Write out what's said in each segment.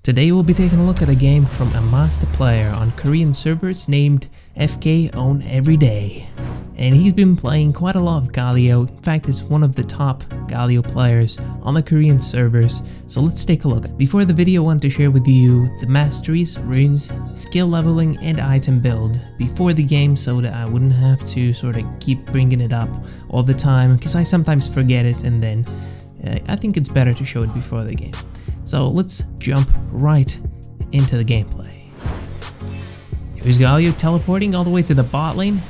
Today we'll be taking a look at a game from a master player on Korean servers named FK Own Everyday. And he's been playing quite a lot of Galio. In fact, it's one of the top Galio players on the Korean servers. So let's take a look. Before the video, I want to share with you the masteries, runes, skill leveling, and item build before the game so that I wouldn't have to sort of keep bringing it up all the time because I sometimes forget it, and then I think it's better to show it before the game. So let's jump right into the gameplay. Here's Galio teleporting all the way to the bot lane,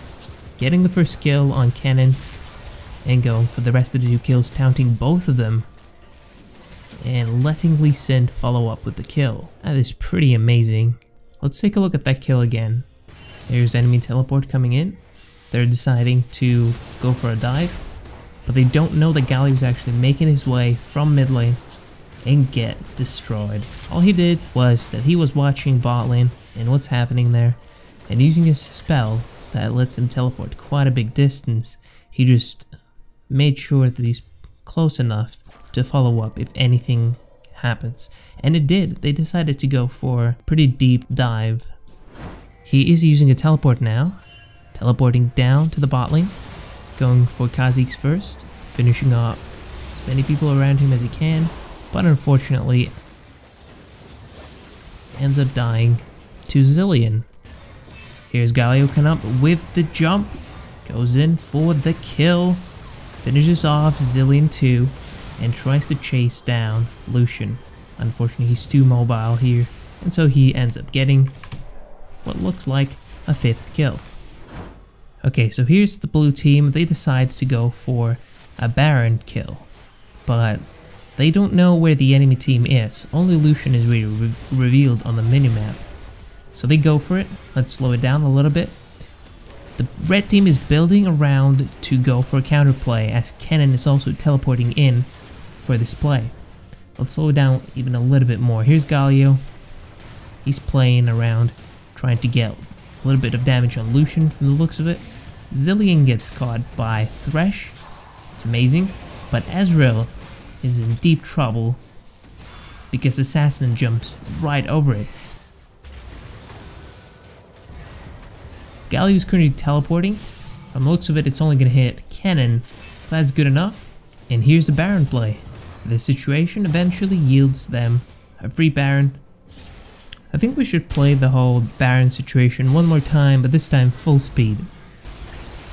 getting the first kill on Cannon, and going for the rest of the 2 kills, taunting both of them, and letting Lee Sin follow up with the kill. That is pretty amazing. Let's take a look at that kill again. There's enemy teleport coming in. They're deciding to go for a dive, but they don't know that Galio's actually making his way from mid lane and get destroyed. All he did was that he was watching bot lane and what's happening there, and using his spell that lets him teleport quite a big distance, he just made sure that he's close enough to follow up if anything happens. And it did. They decided to go for a pretty deep dive. He is using a teleport now, teleporting down to the bot lane, going for Kha'Zix first, finishing up as many people around him as he can, but unfortunately ends up dying to Zilean. Here's Galio coming up with the jump, goes in for the kill, finishes off Zilean 2, and tries to chase down Lucian. Unfortunately, he's too mobile here, and so he ends up getting what looks like a 5th kill. Okay, so here's the blue team. They decide to go for a Baron kill, but they don't know where the enemy team is. Only Lucian is really revealed on the minimap. So they go for it. Let's slow it down a little bit. The red team is building around to go for a counterplay, as Kennen is also teleporting in for this play. Let's slow it down even a little bit more. Here's Galio. He's playing around, trying to get a little bit of damage on Lucian from the looks of it. Zilean gets caught by Thresh. It's amazing. But Ezreal is in deep trouble because Assassin jumps right over it. Galio's currently teleporting. From the looks of it, it's only going to hit Kennen. That's good enough. And here's the Baron play. The situation eventually yields them a free Baron. I think we should play the whole Baron situation one more time, but this time full speed.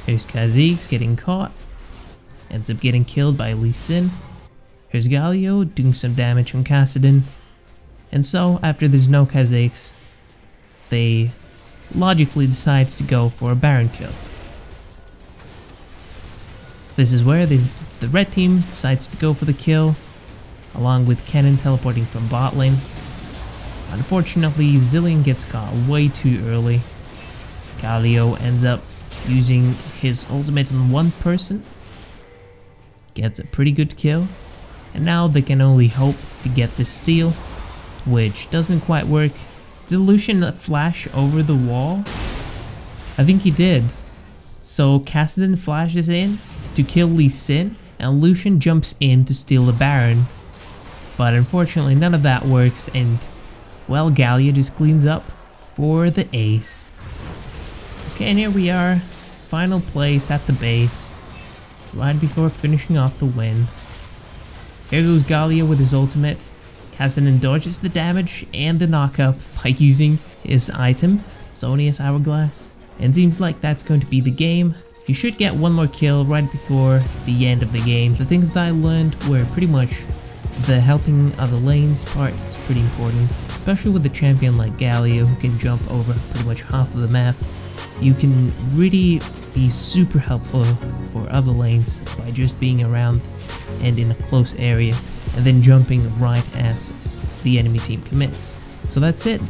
Here's Kha'Zix getting caught. Ends up getting killed by Lee Sin. Here's Galio doing some damage on Kassadin. And so, after there's no Kha'Zix, they logically decide to go for a Baron kill. This is where the red team decides to go for the kill, along with Kennen teleporting from bot lane. Unfortunately, Zilean gets caught way too early. Galio ends up using his ultimate on one person, gets a pretty good kill, and now they can only hope to get this steal, which doesn't quite work. Did Lucian flash over the wall? I think he did. So Kassadin flashes in to kill Lee Sin, and Lucian jumps in to steal the Baron. But unfortunately none of that works, and well, Galio just cleans up for the ace. Okay, and here we are, final place at the base, right before finishing off the win. Here goes Galio with his ultimate. Kassadin dodges the damage and the knockup by using his item, Zonius Hourglass. And seems like that's going to be the game. You should get one more kill right before the end of the game. The things that I learned were pretty much the helping other lanes part is pretty important, especially with a champion like Galio who can jump over pretty much half of the map. You can really be super helpful for other lanes by just being around and in a close area, and then jumping right as the enemy team commits. So that's it.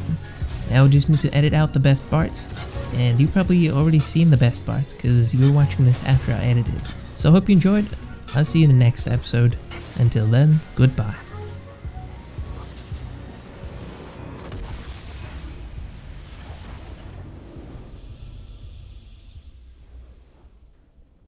Now we just need to edit out the best parts, and you've probably already seen the best parts because you were watching this after I edited. So I hope you enjoyed. I'll see you in the next episode. Until then, goodbye.